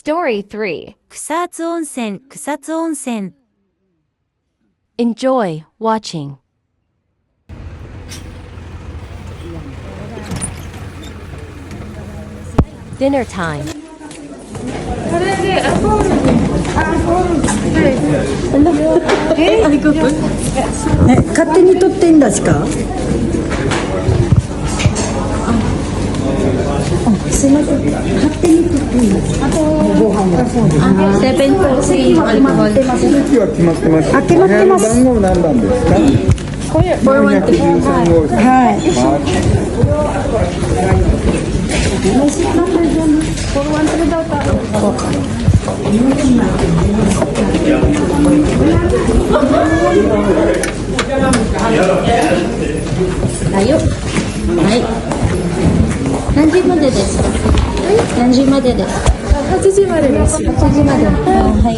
Story 3. 草津温泉、草津温泉。 Enjoy watching. Dinner time. 勝手に撮ってんだしか。すいません。勝手に撮っていいの。ご飯が。7-3決まってます。席は決まってます。あ、決まってます。番号何番ですか。413号です。はい。はい。何時までですか？何時までですか？8時までです。8時まで。はい。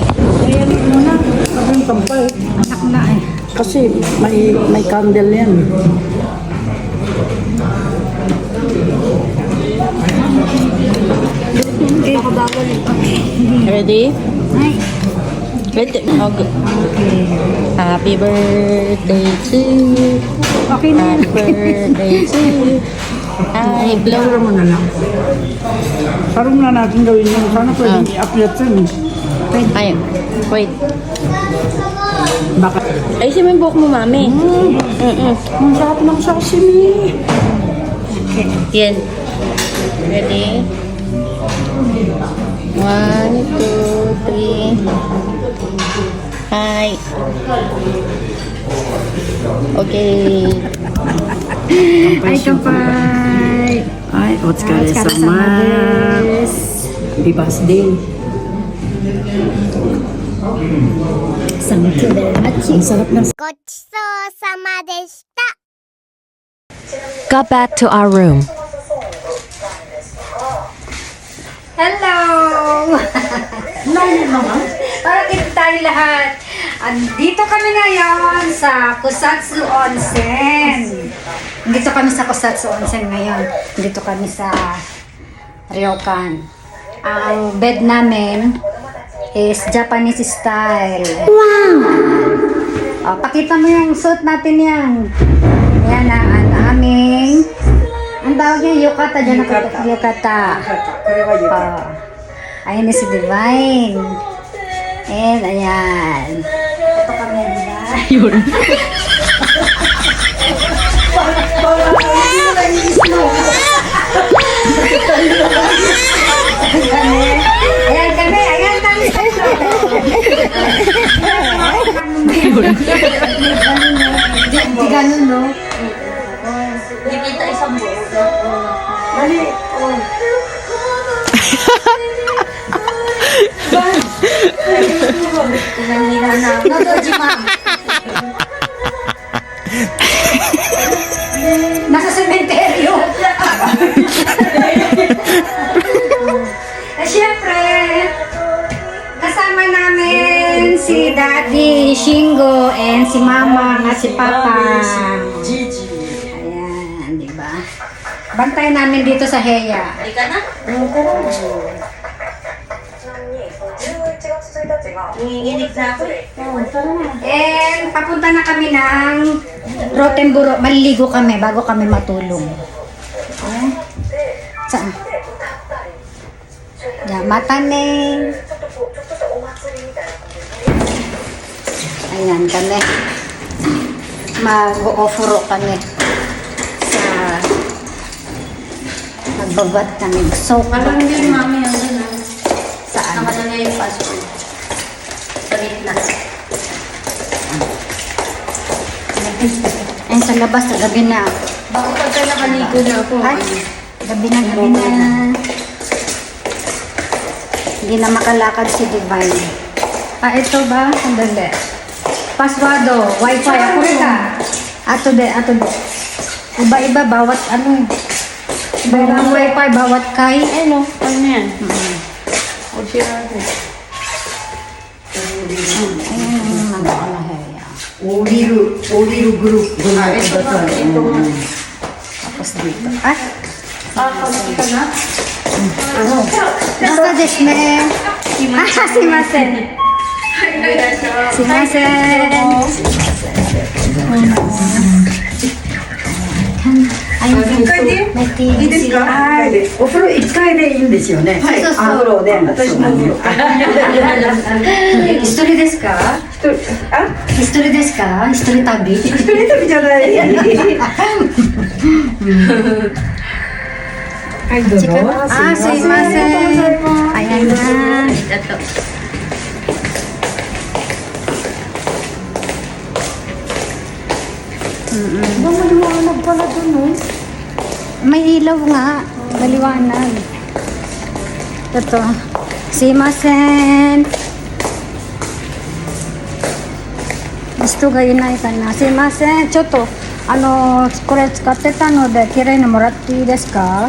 Kasi may candle yan. Ready? Ready? Okay. Happy birthday to you. Okay na yan. Happy birthday to you. Ay, blow. Blow mo na lang. Parang na natin gawin yun. Sana pwedeng i-upload yun. Ay, wait. Baka. Ayusin mo yung buhok mo, mami. Ang sarap ng sashimi. Yan. Ready? 1, 2, 3. Hi. Okay. Ay, kampay. Ay, otsukare sama. Happy birthday. Thank you very much. Ang sarap ng ごちそうさまでした。 Got back to our room. Hello! Para kita tayo lahat. Andito kami ngayon sa Kusatsu Onsen. Dito kami sa Kusatsu Onsen ngayon. Dito kami sa Ryokan. Ang bed namin is Japanese style. Wow! Pakita mo yung suit natin yan. Yan ang aming ang tawag niya, yukata dyan ako. Yukata. Ayan na si Divine. And ayan. Ito kami, Divine. Yun. Ayan kami. Ayan kami. Hindi ganun, no? Hindi kita isang buhok. Dali. Oh. Tinanira na. Nodojima. Nasa sementeryo. Siyempre, kasama namin si Daddy Shingo and si Mama at si Papa. Ayan, di ba? Bantay namin dito sa Heya. Halika na. Nanginginig na ako eh. And papunta na kami ng Rottenburo. Maliligo kami bago kami matulog. Okay? Saan? Yamatane. Ayan kami. Mag-o-offro kami sa magbabat kami. So, Parang hindi yung mami ang gano'n. saan? Nakala na yung password. Salit na. Ayan sa labas, sa gabi na. Baka pagka nakaligo na ako. Ay, gabi na, gabi na. Hindi na makalakad si Divine. Ito ba? Sandali. Paswado, wifi, ako rin ka. Ato de. Iba-iba, bawat ano. Iba-iba ang wifi, bawat kay. Ano? Ano yan? O siya ako. Ayun, mga alaheya. 降りるグループ。 Tapos dito. Ay, Ah, pag ka na? Bastaですね。Simasen. Simasen. Ay, may TV sila. お風呂1回でいいんですよね。はい。お風呂で。私も。一人ですか？一人ですか？一人旅？一人旅じゃない。はい、どうぞ。あ、すいません。Ayan na. Maliwanag pala dun, no? May ilaw nga. Maliwanag. Ito. Simasen. Gusto ga inay ka na. Simasen. Choto. これ使ってたので、きれいにもらっていいですか？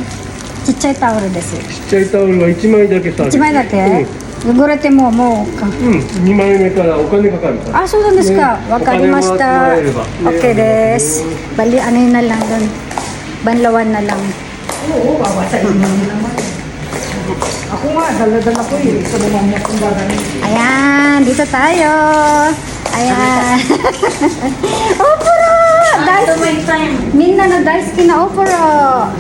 ちっちゃいタオルです。ちっちゃいタオルは1枚だけさ。1枚だけ？汚れても2枚目からお金かかるから。あ、そうなんですか。わかりました。お金もらってもらえれば Okay です。Bali, ano yun na lang doon. Banlawan na lang. Oo, babasahin mo naman. Ako nga, dala-dala ko eh. Sa mga kong bagay. Ayan, dito tayo. Ayan. Opera! Minna na daisuki na opera.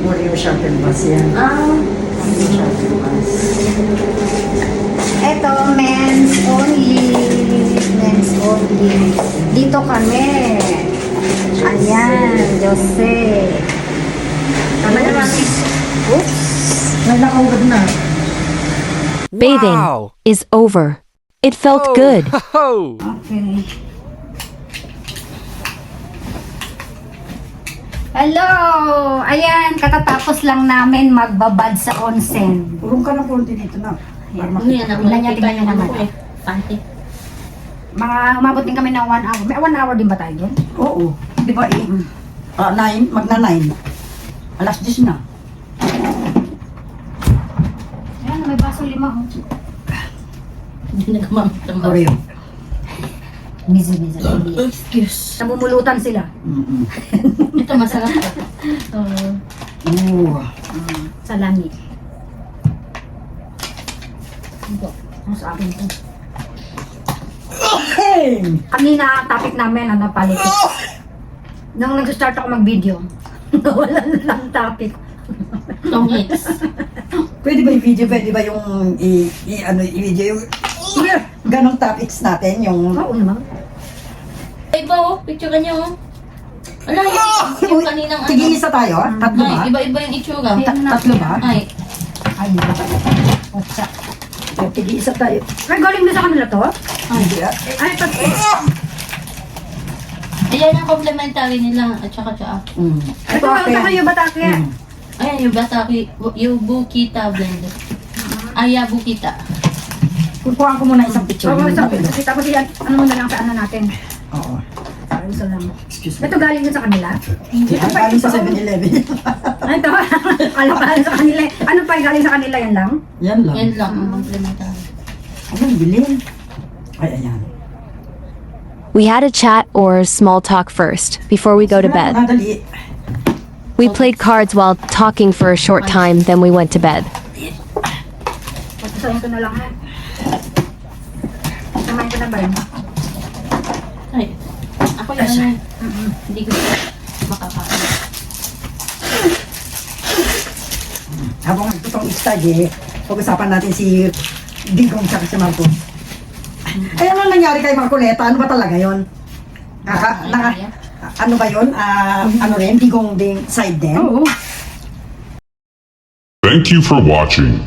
森をシャンペンバスや。Eto, men's only. Men's only. Dito kami. Ayan, Jose. Tama naman. Oops. Nagnakaugad na. Bathing is over. It felt good. Okay. Hello! Ayan, katatapos lang namin magbabad sa onsen. Purong ka na konti dito na. Para makita. Tingnan niya naman. Mga umabot din kami ng 1 hour. May 1 hour din ba tayo dyan? Oo. Di ba eh? 9, magna-9. Alas 10 na. Ayan, may baso 5. Hindi na kumamit Oreo. Mizo. Excuse. Nabumulutan sila. Ito masarap to. Oo. Sa langit. Ito. Ano sa akin ito? Hey! Kanina, topic namin, politics. Nung nag-start ako mag-video, wala na lang topic. Long hits. Pwede ba yung video? Pwede ba yung i-video yung ganong topics natin? Yung Oo naman. Iba oh, picture ka niya oh. Ano yung kaninang ano? Tig-iisa tayo? Tatlo ba? Ay, iba-iba yung itsura. Tatlo ba? Ay, Ayun. Otsa. Tig-iisa tayo. Ay, galing na sa kanila to? Hindi ah. Ay, tatlo. ayan ang complementary nila at saka tsaka. Ito, ito kayo batake. Ayan yung bataki, yung bukita blend. Ay, bukita. Kukuhaan ko muna isang picture. Oo, tapos yan, ano mo na lang sa ano natin. Oo. Ay, isa lang. Excuse me. Ito galing din sa kanila? Hindi pa galing sa 7-Eleven. Ay, ito. Alam pa sa kanila. Ano pa yung galing sa kanila? Yan lang? Yan lang. Yan lang ang complementary. Anong bilhin? Ay, ayan. We had a chat or small talk first before we go to bed. Nadali. We played cards while talking for a short time, then we went to bed. Pagkasayin ko na lang. Samayin ko na ba yun? Ay, ako yung ano, hindi ko makakain. Habang itong study, pag-usapan natin si Digong tsaka si Marco. Ay, ano nangyari kay Marco Leta? Ano ba talaga yun? Ano ba yun? Ano rin? Digong ding side din? Oo. Thank you for watching.